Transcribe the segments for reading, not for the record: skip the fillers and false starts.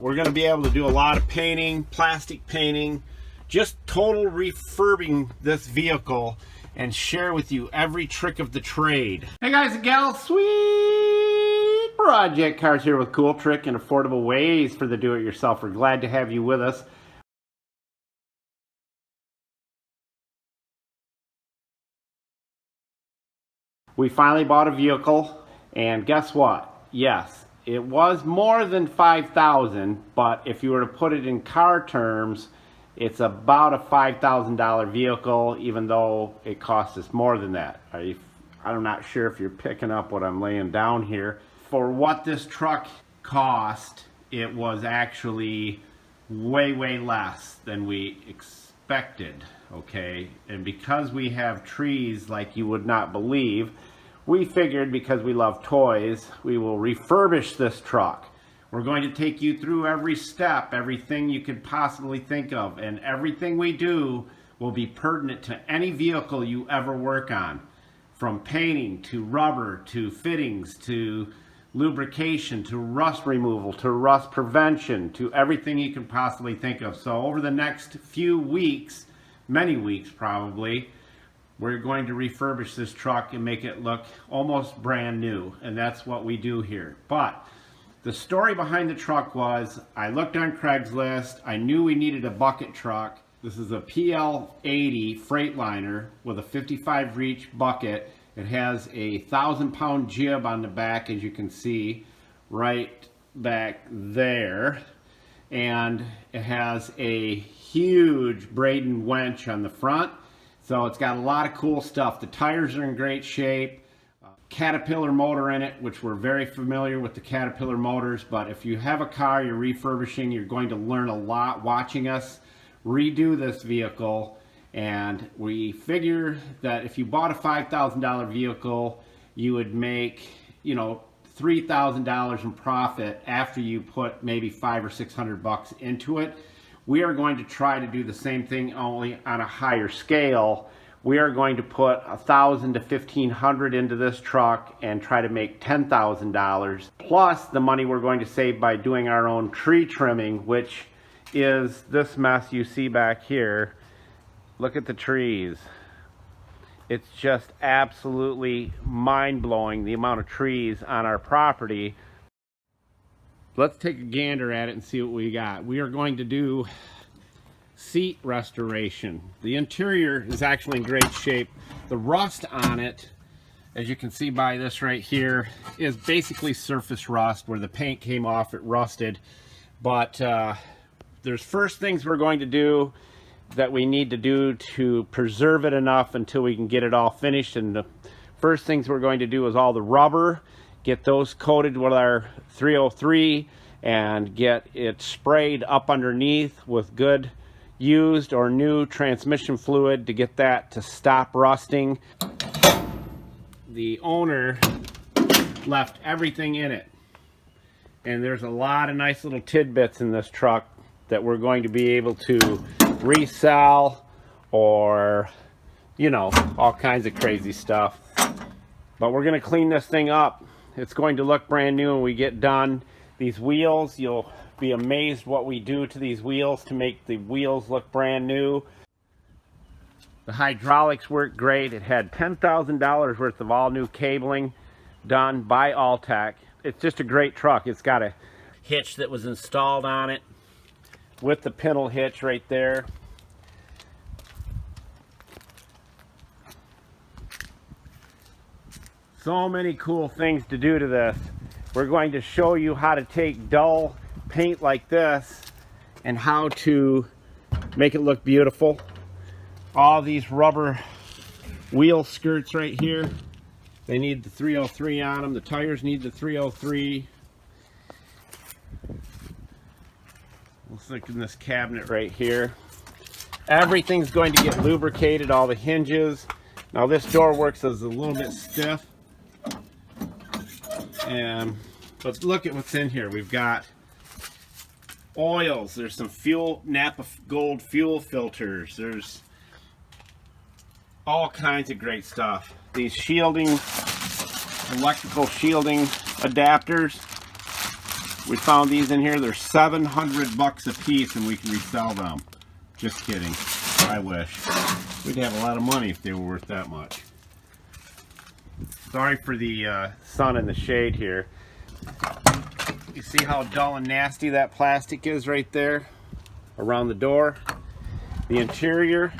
We're going to be able to do a lot of painting, plastic painting, just total refurbing this vehicle and share with you every trick of the trade. Hey guys and gals, sweet project cars here with cool trick and affordable ways for the do-it-yourself. We're glad to have you with us. We finally bought a vehicle, and guess what? Yes, it was more than $5,000, but if you were to put it in car terms, it's about a $5,000 vehicle, even though it cost us more than that. I'm not sure if you're picking up what I'm laying down here. For what this truck cost, it was actually way, way less than we expected, okay? And because we have trees like you would not believe, we figured because we love toys, we will refurbish this truck. We're going to take you through every step, everything you could possibly think of, and everything we do will be pertinent to any vehicle you ever work on. From painting, to rubber, to fittings, to lubrication, to rust removal, to rust prevention, to everything you can possibly think of. So over the next few weeks, many weeks probably, we're going to refurbish this truck and make it look almost brand new, and that's what we do here. But the story behind the truck was, I looked on Craigslist, I knew we needed a bucket truck. This is a PL80 Freightliner with a 55 reach bucket. It has a 1,000-pound jib on the back, as you can see right back there, and it has a huge Braden winch on the front. So it's got a lot of cool stuff. The tires are in great shape. Caterpillar motor in it, which we're very familiar with the Caterpillar motors, but if you have a car you're refurbishing, you're going to learn a lot watching us redo this vehicle. And we figure that if you bought a $5,000 vehicle, you would make, you know, $3,000 in profit after you put maybe $500 or $600 into it. We are going to try to do the same thing, only on a higher scale. We are going to put $1,000 to $1,500 into this truck and try to make $10,000, plus the money we're going to save by doing our own tree trimming, which is this mess you see back here. Look at the trees. It's just absolutely mind-blowing, the amount of trees on our property. Let's take a gander at it and see what we got. We are going to do seat restoration. The interior is actually in great shape. The rust on it, as you can see by this right here, is basically surface rust. Where the paint came off, it rusted. But there's first things we're going to do that we need to do to preserve it enough until we can get it all finished. And the first things we're going to do is all the rubber, get those coated with our 303 and get it sprayed up underneath with good used or new transmission fluid to get that to stop rusting. The owner left everything in it, and there's a lot of nice little tidbits in this truck that we're going to be able to resell, or, you know, all kinds of crazy stuff. But we're going to clean this thing up. It's going to look brand new when we get done. These wheels, you'll be amazed what we do to these wheels to make the wheels look brand new. The hydraulics work great. It had $10,000 worth of all new cabling done by Alltech. It's just a great truck. It's got a hitch that was installed on it with the pintle hitch right there. So many cool things to do to this. We're going to show you how to take dull paint like this and how to make it look beautiful. All these rubber wheel skirts right here, they need the 303 on them. The tires need the 303. Let's look in this cabinet right here. Everything's going to get lubricated, all the hinges. Now this door works as a little bit stiff. But look at what's in here. We've got oils. There's some fuel, Napa Gold fuel filters. There's all kinds of great stuff. These shielding, electrical shielding adapters. We found these in here. They're 700 bucks a piece and we can resell them. Just kidding. I wish. We'd have a lot of money if they were worth that much. Sorry for the sun and the shade here. You see how dull and nasty that plastic is right there around the door? The interior,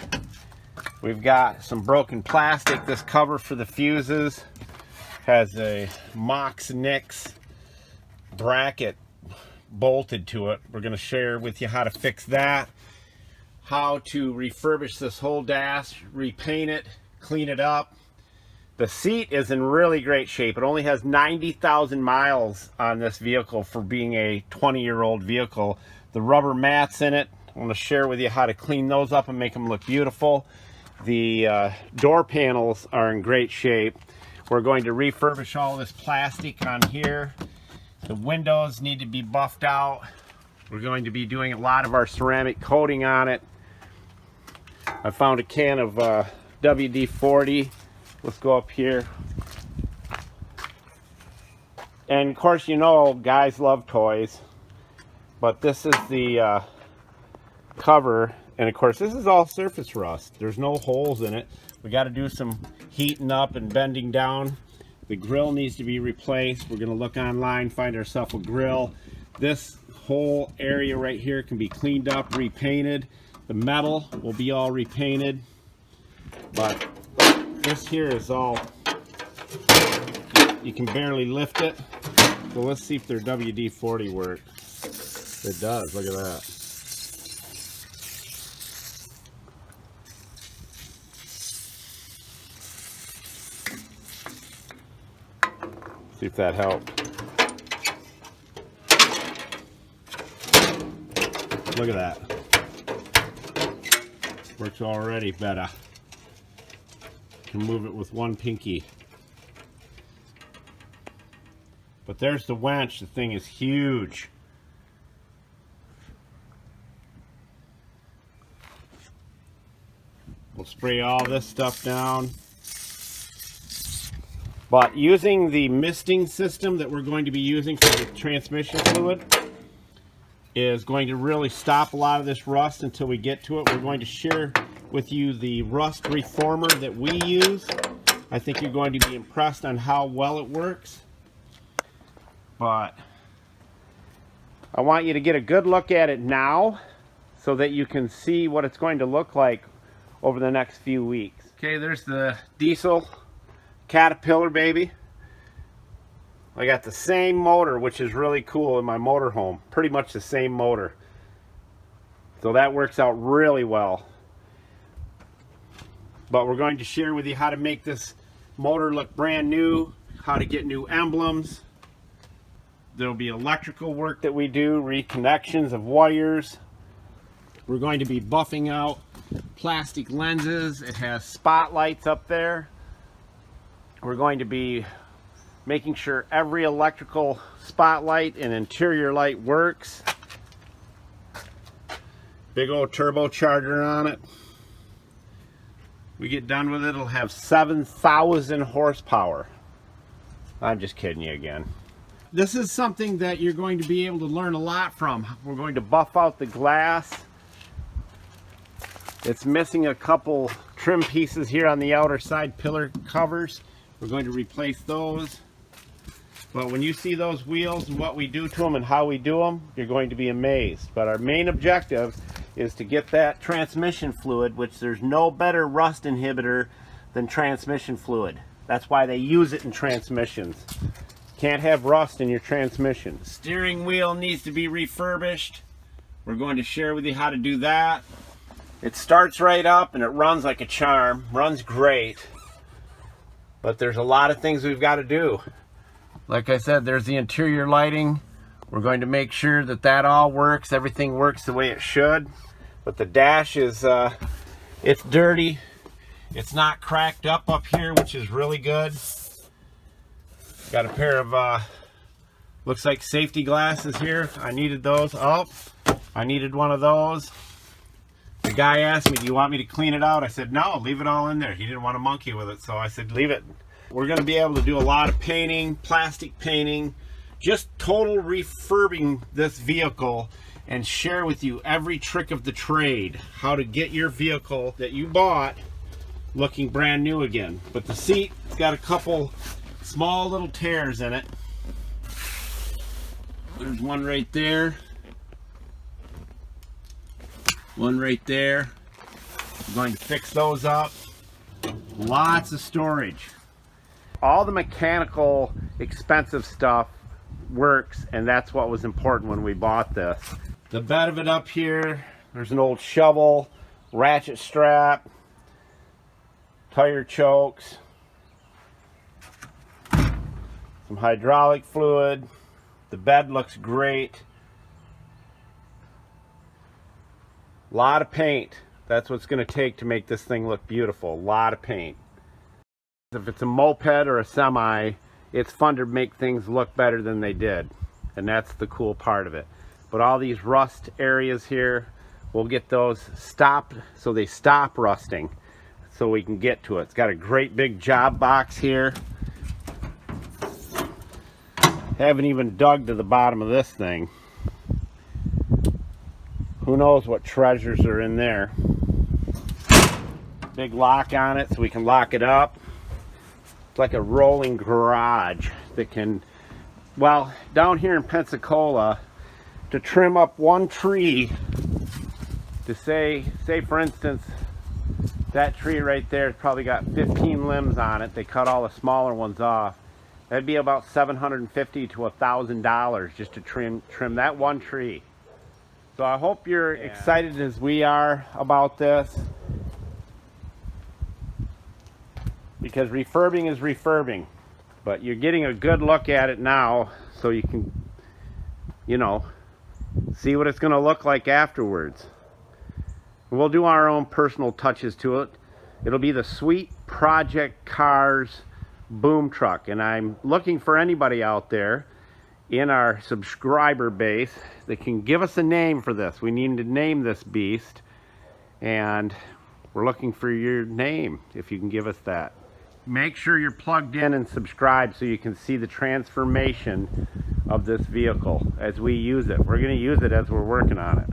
we've got some broken plastic. This cover for the fuses has a Mox Nix bracket bolted to it. We're going to share with you how to fix that, how to refurbish this whole dash, repaint it, clean it up. The seat is in really great shape. It only has 90,000 miles on this vehicle for being a 20-year-old vehicle. The rubber mats in it, I'm going to share with you how to clean those up and make them look beautiful. The door panels are in great shape. We're going to refurbish all this plastic on here. The windows need to be buffed out. We're going to be doing a lot of our ceramic coating on it. I found a can of WD-40. Let's go up here. And of course, you know, guys love toys. But this is the cover. And of course, this is all surface rust. There's no holes in it. We got to do some heating up and bending down. The grill needs to be replaced. We're going to look online, find ourselves a grill. This whole area right here can be cleaned up, repainted. The metal will be all repainted. But this here is all, you can barely lift it. So let's see if their WD-40 works. It does, look at that. See if that helped. Look at that. Works already better. Can move it with one pinky. But there's the winch. The thing is huge. We'll spray all this stuff down. But using the misting system that we're going to be using for the transmission fluid is going to really stop a lot of this rust until we get to it. We're going to share with you the rust reformer that we use. I think you're going to be impressed on how well it works. But I want you to get a good look at it now so that you can see what it's going to look like over the next few weeks. Okay, there's the diesel Caterpillar baby. I got the same motor, which is really cool, in my motorhome. Pretty much the same motor. So that works out really well. But we're going to share with you how to make this motor look brand new, how to get new emblems. There'll be electrical work that we do, reconnections of wires. We're going to be buffing out plastic lenses. It has spotlights up there. We're going to be making sure every electrical spotlight and interior light works. Big old turbocharger on it. We get done with it, it'll have 7,000 horsepower. I'm just kidding you again. This is something that you're going to be able to learn a lot from. We're going to buff out the glass. It's missing a couple trim pieces here on the outer side pillar covers. We're going to replace those. But when you see those wheels and what we do to them and how we do them, you're going to be amazed. But our main objective is to get that transmission fluid, which there's no better rust inhibitor than transmission fluid. That's why they use it in transmissions. Can't have rust in your transmission. Steering wheel needs to be refurbished. We're going to share with you how to do that. It starts right up and it runs like a charm. Runs great. But there's a lot of things we've got to do. Like I said, there's the interior lighting. We're going to make sure that that all works. Everything works the way it should. But the dash is, it's dirty. It's not cracked up here, which is really good. Got a pair of, looks like safety glasses here. I needed those. Oh, I needed one of those. The guy asked me, do you want me to clean it out? I said, no, leave it all in there. He didn't want to monkey with it, so I said, leave it. We're going to be able to do a lot of painting, plastic painting, just total refurbing this vehicle and share with you every trick of the trade, how to get your vehicle that you bought looking brand new again. But the seat's got a couple small little tears in it. There's one right there, one right there. I'm going to fix those up. Lots of storage. All the mechanical expensive stuff works, and that's what was important when we bought this. The bed of it up here, there's an old shovel, ratchet strap, tire chokes, some hydraulic fluid. The bed looks great. A lot of paint. That's what's going to take to make this thing look beautiful. A lot of paint. If it's a moped or a semi, it's fun to make things look better than they did. And that's the cool part of it. But all these rust areas here, we'll get those stopped so they stop rusting so we can get to it. It's got a great big job box here. Haven't even dug to the bottom of this thing. Who knows what treasures are in there. Big lock on it so we can lock it up. It's like a rolling garage that can, well, down here in Pensacola, to trim up one tree, to say for instance, that tree right there has probably got 15 limbs on it. They cut all the smaller ones off. That'd be about $750 to $1,000 just to trim that one tree. So I hope you're excited as we are about this, because refurbing is refurbing, but you're getting a good look at it now so you can, you know, see what it's going to look like afterwards. We'll do our own personal touches to it. It'll be the Sweet Project Cars boom truck, and I'm looking for anybody out there in our subscriber base that can give us a name for this. We need to name this beast, and we're looking for your name if you can give us that. Make sure you're plugged in and subscribed so you can see the transformation of this vehicle as we use it. We're going to use it as we're working on it.